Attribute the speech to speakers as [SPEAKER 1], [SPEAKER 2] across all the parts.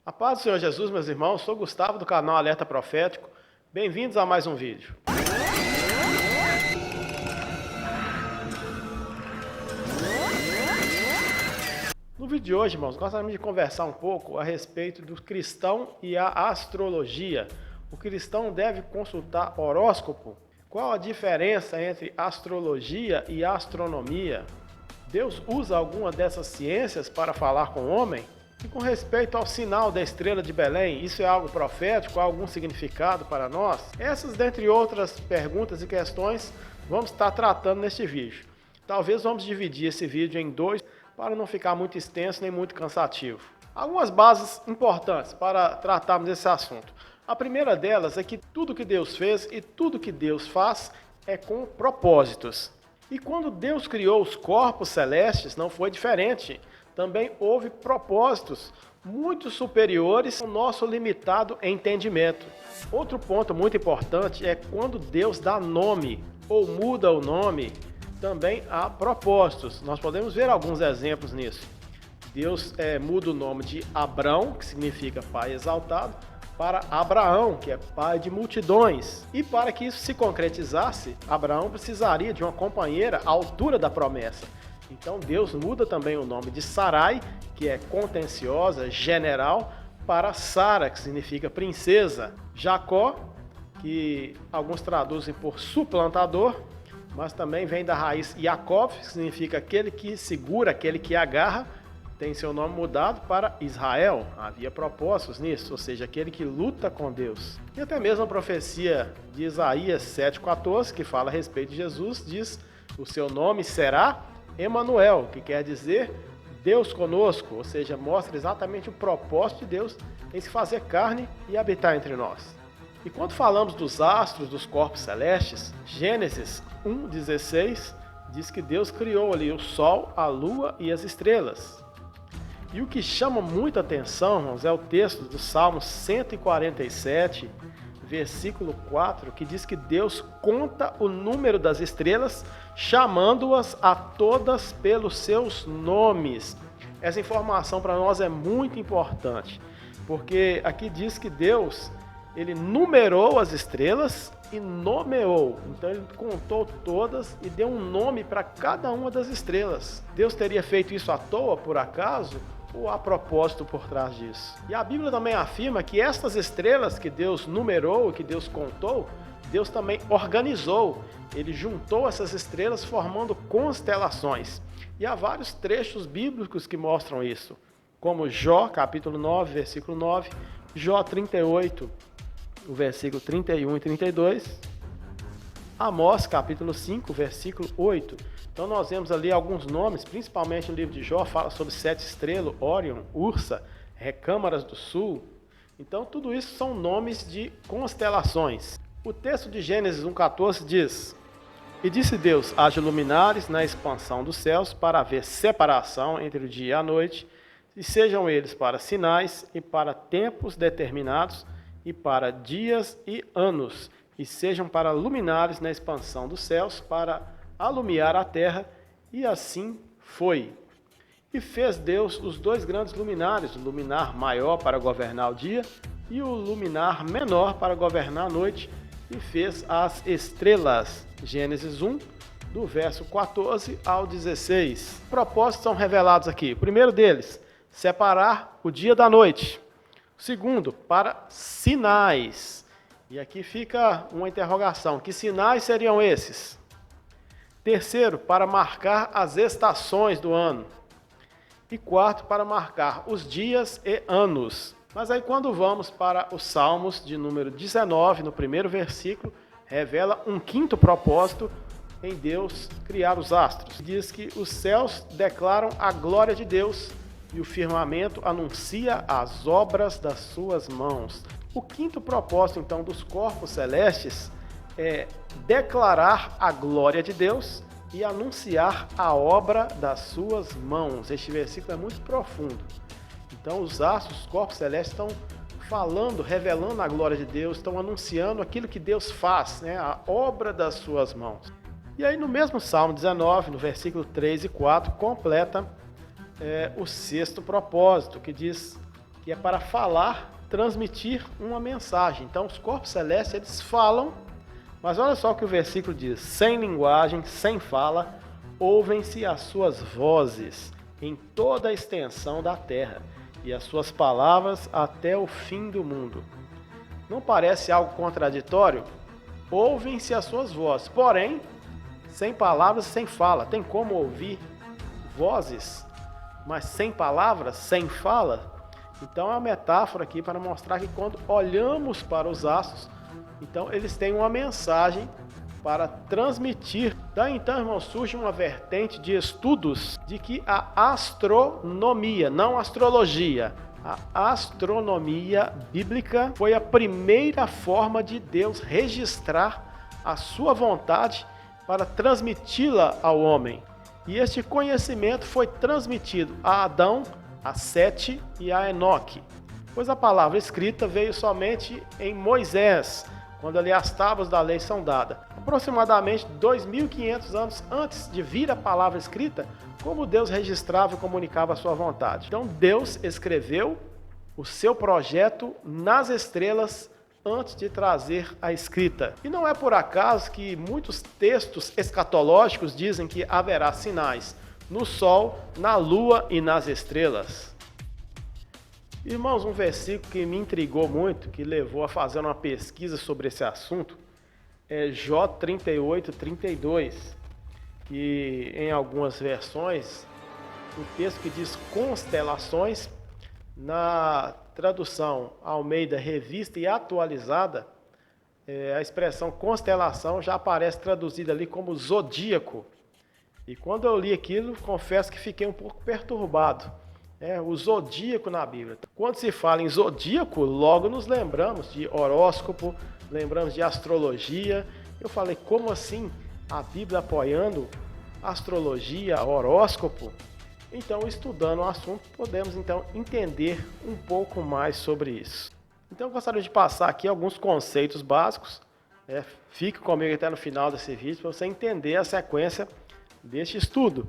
[SPEAKER 1] A paz do Senhor Jesus, meus irmãos, sou Gustavo do canal Alerta Profético. Bem-vindos a mais um vídeo. No vídeo de hoje, irmãos, gostaríamos de conversar um pouco a respeito do cristão e a astrologia. O cristão deve consultar horóscopo? Qual a diferença entre astrologia e astronomia? Deus usa alguma dessas ciências para falar com o homem? E com respeito ao sinal da estrela de Belém, isso é algo profético, há algum significado para nós? Essas, dentre outras perguntas e questões, vamos estar tratando neste vídeo. Talvez vamos dividir esse vídeo em dois, para não ficar muito extenso nem muito cansativo. Algumas bases importantes para tratarmos desse assunto. A primeira delas é que tudo que Deus fez e tudo que Deus faz é com propósitos. E quando Deus criou os corpos celestes, não foi diferente. Também houve propósitos muito superiores ao nosso limitado entendimento. Outro ponto muito importante é quando Deus dá nome ou muda o nome, também há propósitos. Nós podemos ver alguns exemplos nisso. Deus muda o nome de Abrão, que significa pai exaltado, para Abraão, que é pai de multidões. E para que isso se concretizasse, Abraão precisaria de uma companheira à altura da promessa. Então Deus muda também o nome de Sarai, que é contenciosa, general, para Sara, que significa princesa. Jacó, que alguns traduzem por suplantador, mas também vem da raiz Yaakov, que significa aquele que segura, aquele que agarra, tem seu nome mudado para Israel. Havia propósitos nisso, ou seja, aquele que luta com Deus. E até mesmo a profecia de Isaías 7,14, que fala a respeito de Jesus, diz: o seu nome será Emanuel, que quer dizer Deus conosco, ou seja, mostra exatamente o propósito de Deus em se fazer carne e habitar entre nós. E quando falamos dos astros, dos corpos celestes, Gênesis 1,16 diz que Deus criou ali o sol, a lua e as estrelas. E o que chama muita atenção, irmãos, é o texto do Salmo 147, versículo 4, que diz que Deus conta o número das estrelas, chamando-as a todas pelos seus nomes. Essa informação para nós é muito importante, porque aqui diz que Deus, ele numerou as estrelas e nomeou. Então ele contou todas e deu um nome para cada uma das estrelas. Deus teria feito isso à toa, por acaso? Ou há propósito por trás disso? E a Bíblia também afirma que estas estrelas que Deus numerou, que Deus contou, Deus também organizou. Ele juntou essas estrelas formando constelações. E há vários trechos bíblicos que mostram isso, como Jó, capítulo 9, versículo 9, Jó 38, o versículo 31 e 32, Amós, capítulo 5, versículo 8. Então nós vemos ali alguns nomes, principalmente no livro de Jó, fala sobre 7 estrelas, Órion, Ursa, Recâmaras do Sul. Então tudo isso são nomes de constelações. O texto de Gênesis 1,14 diz: e disse Deus, haja luminares na expansão dos céus para haver separação entre o dia e a noite, e sejam eles para sinais e para tempos determinados e para dias e anos, e sejam para luminares na expansão dos céus para alumiar a terra, e assim foi. E fez Deus os 2 grandes luminares, o luminar maior para governar o dia e o luminar menor para governar a noite, e fez as estrelas. Gênesis 1, do verso 14 ao 16. Propósitos são revelados aqui. O primeiro deles, separar o dia da noite. O segundo, para sinais. E aqui fica uma interrogação. Que sinais seriam esses? Terceiro, para marcar as estações do ano. E quarto, para marcar os dias e anos. Mas aí quando vamos para os Salmos de número 19, no primeiro versículo, revela um quinto propósito em Deus criar os astros. Diz que os céus declaram a glória de Deus e o firmamento anuncia as obras das suas mãos. O quinto propósito, então, dos corpos celestes é declarar a glória de Deus e anunciar a obra das suas mãos. Este versículo é muito profundo. Então, os astros, os corpos celestes estão falando, revelando a glória de Deus, estão anunciando aquilo que Deus faz, né? A obra das suas mãos. E aí, no mesmo Salmo 19, no versículo 3 e 4, completa o sexto propósito, que diz que é para falar, transmitir uma mensagem. Então, os corpos celestes, eles falam, mas olha só o que o versículo diz: sem linguagem, sem fala, ouvem-se as suas vozes em toda a extensão da terra, e as suas palavras até o fim do mundo. Não parece algo contraditório? Ouvem-se as suas vozes, porém, sem palavras, sem fala. Tem como ouvir vozes, mas sem palavras, sem fala? Então é uma metáfora aqui para mostrar que quando olhamos para os astros, então eles têm uma mensagem para transmitir. Daí então, irmão, surge uma vertente de estudos de que a astronomia, não astrologia, a astronomia bíblica foi a primeira forma de Deus registrar a sua vontade para transmiti-la ao homem. E este conhecimento foi transmitido a Adão, a Sete e a Enoque, pois a palavra escrita veio somente em Moisés, quando ali as tábuas da lei são dadas. Aproximadamente 2.500 anos antes de vir a palavra escrita, como Deus registrava e comunicava a sua vontade. Então Deus escreveu o seu projeto nas estrelas antes de trazer a escrita. E não é por acaso que muitos textos escatológicos dizem que haverá sinais no sol, na lua e nas estrelas. Irmãos, um versículo que me intrigou muito, que levou a fazer uma pesquisa sobre esse assunto, é Jó 38:32, que em algumas versões, o texto que diz constelações, na tradução Almeida Revista e Atualizada, a expressão constelação já aparece traduzida ali como zodíaco. E quando eu li aquilo, confesso que fiquei um pouco perturbado. O zodíaco na Bíblia. Quando se fala em zodíaco, logo nos lembramos de horóscopo, lembramos de astrologia. Eu falei, como assim a Bíblia apoiando astrologia, horóscopo? Então, estudando o assunto, podemos então entender um pouco mais sobre isso. Então, eu gostaria de passar aqui alguns conceitos básicos. Fique comigo até no final desse vídeo para você entender a sequência deste estudo.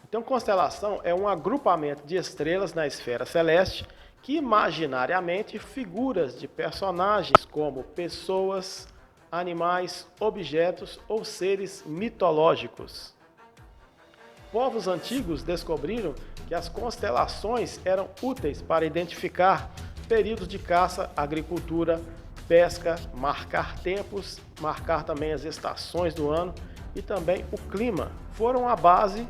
[SPEAKER 1] Então, constelação é um agrupamento de estrelas na esfera celeste que imaginariamente figuras de personagens como pessoas, animais, objetos ou seres mitológicos. Povos antigos descobriram que as constelações eram úteis para identificar períodos de caça, agricultura, pesca, marcar tempos, marcar também as estações do ano e também o clima. Foram a base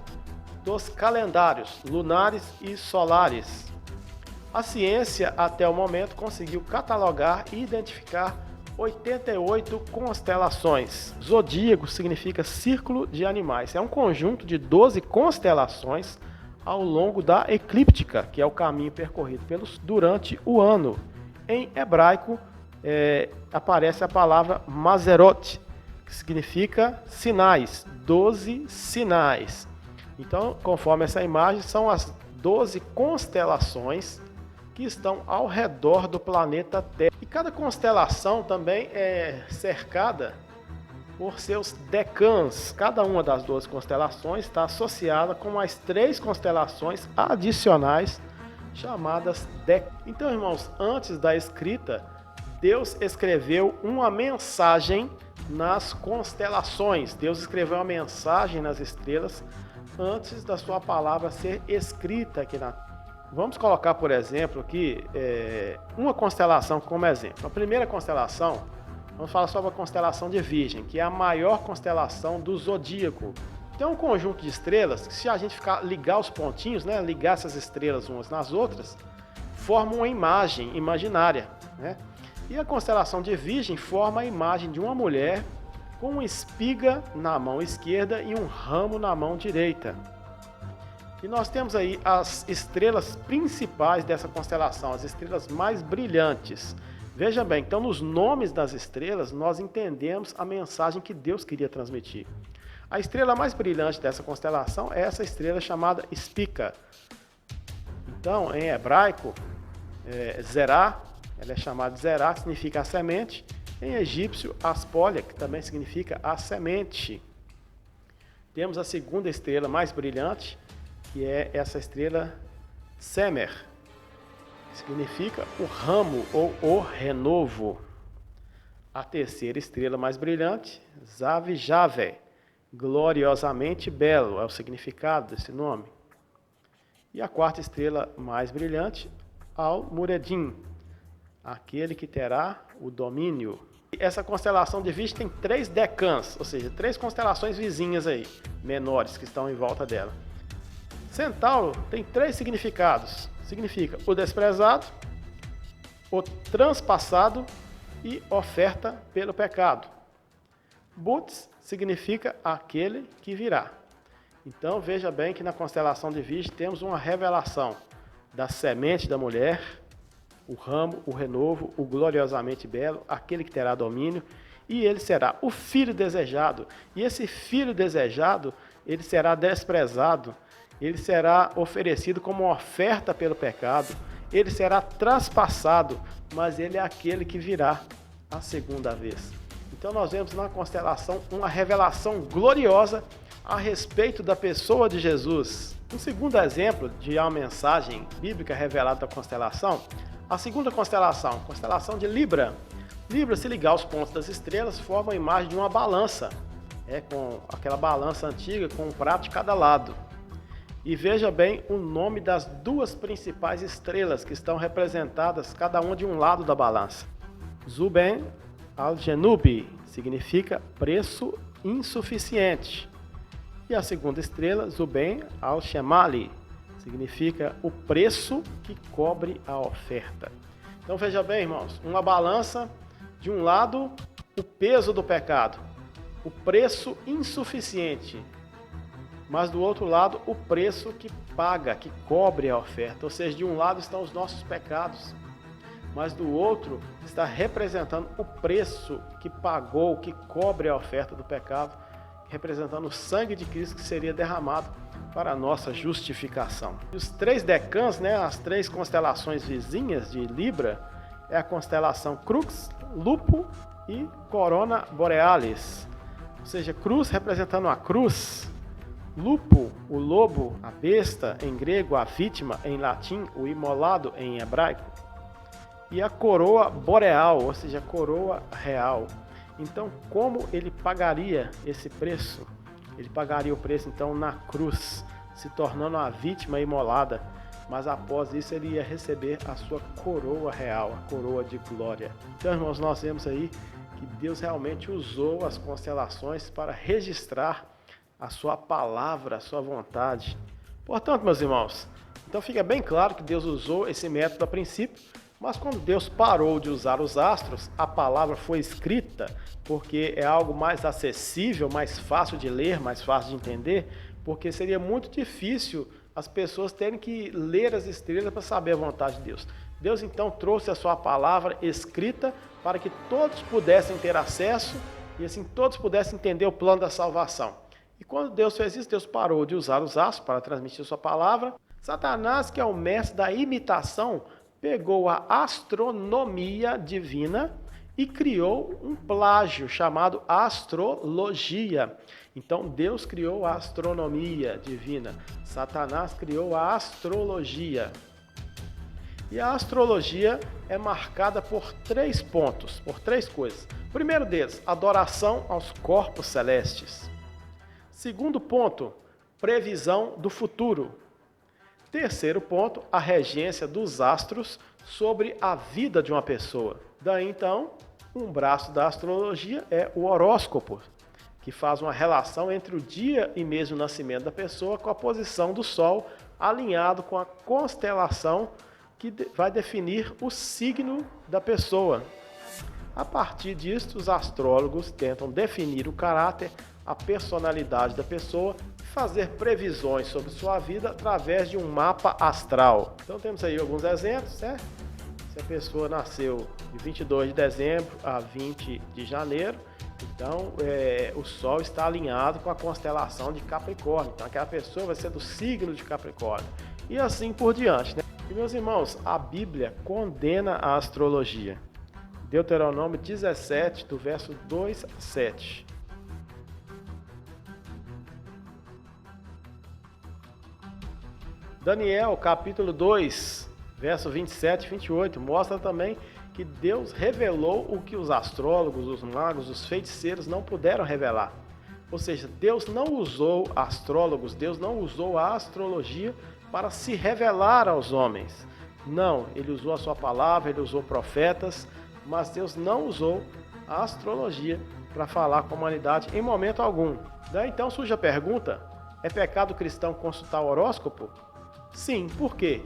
[SPEAKER 1] dos calendários lunares e solares. A ciência, até o momento, conseguiu catalogar e identificar 88 constelações. Zodíaco significa círculo de animais. É um conjunto de 12 constelações ao longo da eclíptica, que é o caminho percorrido durante o ano. Em hebraico, aparece a palavra Mazerot, que significa sinais, 12 sinais. Então, conforme essa imagem, são as 12 constelações que estão ao redor do planeta Terra. E cada constelação também é cercada por seus decãs. Cada uma das 12 constelações está associada com mais 3 constelações adicionais chamadas decãs. Então, irmãos, antes da escrita, Deus escreveu uma mensagem nas constelações. Deus escreveu uma mensagem nas estrelas antes da sua palavra ser escrita aqui na Terra. Vamos colocar, por exemplo, aqui uma constelação como exemplo. A primeira constelação, vamos falar sobre a constelação de Virgem, que é a maior constelação do zodíaco. Tem um conjunto de estrelas que, se a gente ligar os pontinhos, ligar essas estrelas umas nas outras, forma uma imagem imaginária, E a constelação de Virgem forma a imagem de uma mulher com uma espiga na mão esquerda e um ramo na mão direita. E nós temos aí as estrelas principais dessa constelação, as estrelas mais brilhantes. Veja bem, então nos nomes das estrelas nós entendemos a mensagem que Deus queria transmitir. A estrela mais brilhante dessa constelação é essa estrela chamada Spica. Então, em hebraico, Zerá, ela é chamada de Zerá, que significa a semente. Em egípcio, Aspolia, que também significa a semente. Temos a segunda estrela mais brilhante, que é essa estrela Semer. significa o ramo ou o renovo. A terceira estrela mais brilhante, Zavijave, gloriosamente belo, é o significado desse nome. E a quarta estrela mais brilhante, Al-Muredim, aquele que terá o domínio. Essa constelação de Virgem tem 3 decãs, ou seja, 3 constelações vizinhas aí, menores, que estão em volta dela. Centauro tem 3 significados. Significa o desprezado, o transpassado e oferta pelo pecado. Bootes significa aquele que virá. Então veja bem que na constelação de Virgem temos uma revelação da semente da mulher, o ramo, o renovo, o gloriosamente belo, aquele que terá domínio, e ele será o filho desejado. E esse filho desejado, ele será desprezado, ele será oferecido como oferta pelo pecado, ele será traspassado, mas ele é aquele que virá a segunda vez. Então nós vemos na constelação uma revelação gloriosa a respeito da pessoa de Jesus. Um segundo exemplo de uma mensagem bíblica revelada da constelação, a segunda constelação, constelação de Libra. Libra, se ligar aos pontos das estrelas, forma a imagem de uma balança, com aquela balança antiga com um prato de cada lado. E veja bem o nome das 2 principais estrelas que estão representadas, cada uma de um lado da balança. Zuben al-Genubi significa preço insuficiente. E a segunda estrela, Zuben al-Shemali, significa o preço que cobre a oferta. Então veja bem, irmãos, uma balança, de um lado, o peso do pecado, o preço insuficiente, mas do outro lado, o preço que paga, que cobre a oferta. Ou seja, de um lado estão os nossos pecados, mas do outro está representando o preço que pagou, que cobre a oferta do pecado, representando o sangue de Cristo que seria derramado para a nossa justificação. E os 3 decãs, as 3 constelações vizinhas de Libra, é a constelação Crux, Lupo e Corona Borealis. Ou seja, cruz representando a cruz, lupo, o lobo, a besta em grego, a vítima em latim, o imolado em hebraico, e a coroa boreal, ou seja, a coroa real. Então, como ele pagaria esse preço? Ele pagaria o preço, então, na cruz, se tornando a vítima imolada, mas após isso ele ia receber a sua coroa real, a coroa de glória. Então, irmãos, nós vemos aí que Deus realmente usou as constelações para registrar a sua palavra, a sua vontade. Portanto, meus irmãos, então fica bem claro que Deus usou esse método a princípio, mas quando Deus parou de usar os astros, a palavra foi escrita, porque é algo mais acessível, mais fácil de ler, mais fácil de entender, porque seria muito difícil as pessoas terem que ler as estrelas para saber a vontade de Deus. Deus então trouxe a sua palavra escrita para que todos pudessem ter acesso e assim todos pudessem entender o plano da salvação. E quando Deus fez isso, Deus parou de usar os astros para transmitir sua palavra. Satanás, que é o mestre da imitação, pegou a astronomia divina e criou um plágio chamado astrologia. Então Deus criou a astronomia divina, Satanás criou a astrologia. E a astrologia é marcada por 3 pontos, por 3 coisas. Primeiro deles, adoração aos corpos celestes. Segundo ponto, previsão do futuro. Terceiro ponto, a regência dos astros sobre a vida de uma pessoa. Daí então, um braço da astrologia é o horóscopo, que faz uma relação entre o dia e mês do nascimento da pessoa com a posição do Sol, alinhado com a constelação que vai definir o signo da pessoa. A partir disso, os astrólogos tentam definir o caráter, a personalidade da pessoa e fazer previsões sobre sua vida através de um mapa astral. Então temos aí alguns exemplos, né? Se a pessoa nasceu de 22 de dezembro a 20 de janeiro, então o Sol está alinhado com a constelação de Capricórnio. Então aquela pessoa vai ser do signo de Capricórnio. E assim por diante, né? E meus irmãos, a Bíblia condena a astrologia. Deuteronômio 17, do verso 2 a 7. Daniel, capítulo 2, verso 27 e 28, mostra também que Deus revelou o que os astrólogos, os magos, os feiticeiros não puderam revelar. Ou seja, Deus não usou astrólogos, Deus não usou a astrologia para se revelar aos homens. Não, ele usou a sua palavra, ele usou profetas, mas Deus não usou a astrologia para falar com a humanidade em momento algum. Daí então surge a pergunta, é pecado cristão consultar o horóscopo? Sim, por quê?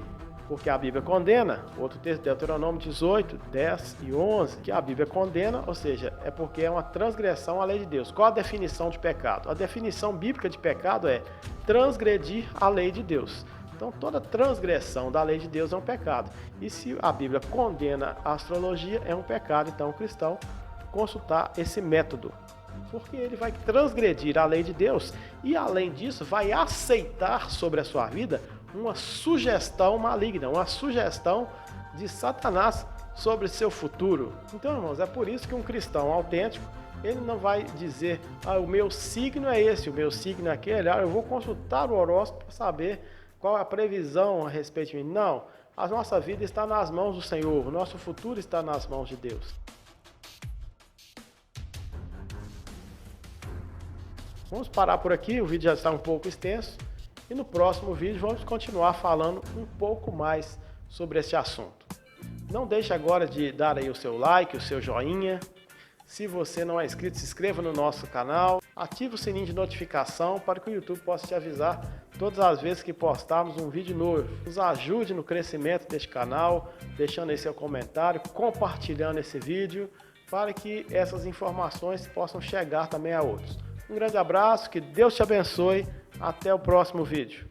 [SPEAKER 1] Porque a Bíblia condena, outro texto, Deuteronômio 18, 10 e 11, que a Bíblia condena, ou seja, é porque é uma transgressão à lei de Deus. Qual a definição de pecado? A definição bíblica de pecado é transgredir a lei de Deus. Então, toda transgressão da lei de Deus é um pecado. E se a Bíblia condena a astrologia, é um pecado, então, o cristão consultar esse método. Porque ele vai transgredir a lei de Deus e, além disso, vai aceitar sobre a sua vida uma sugestão maligna, uma sugestão de Satanás sobre seu futuro. Então, irmãos, é por isso que um cristão autêntico, ele não vai dizer, o meu signo é esse, o meu signo é aquele, eu vou consultar o horóscopo para saber qual é a previsão a respeito de mim. Não, a nossa vida está nas mãos do Senhor, o nosso futuro está nas mãos de Deus. Vamos parar por aqui, o vídeo já está um pouco extenso. E no próximo vídeo vamos continuar falando um pouco mais sobre esse assunto. Não deixe agora de dar aí o seu like, o seu joinha. Se você não é inscrito, se inscreva no nosso canal. Ative o sininho de notificação para que o YouTube possa te avisar todas as vezes que postarmos um vídeo novo. Nos ajude no crescimento deste canal, deixando aí seu comentário, compartilhando esse vídeo, para que essas informações possam chegar também a outros. Um grande abraço, que Deus te abençoe. Até o próximo vídeo.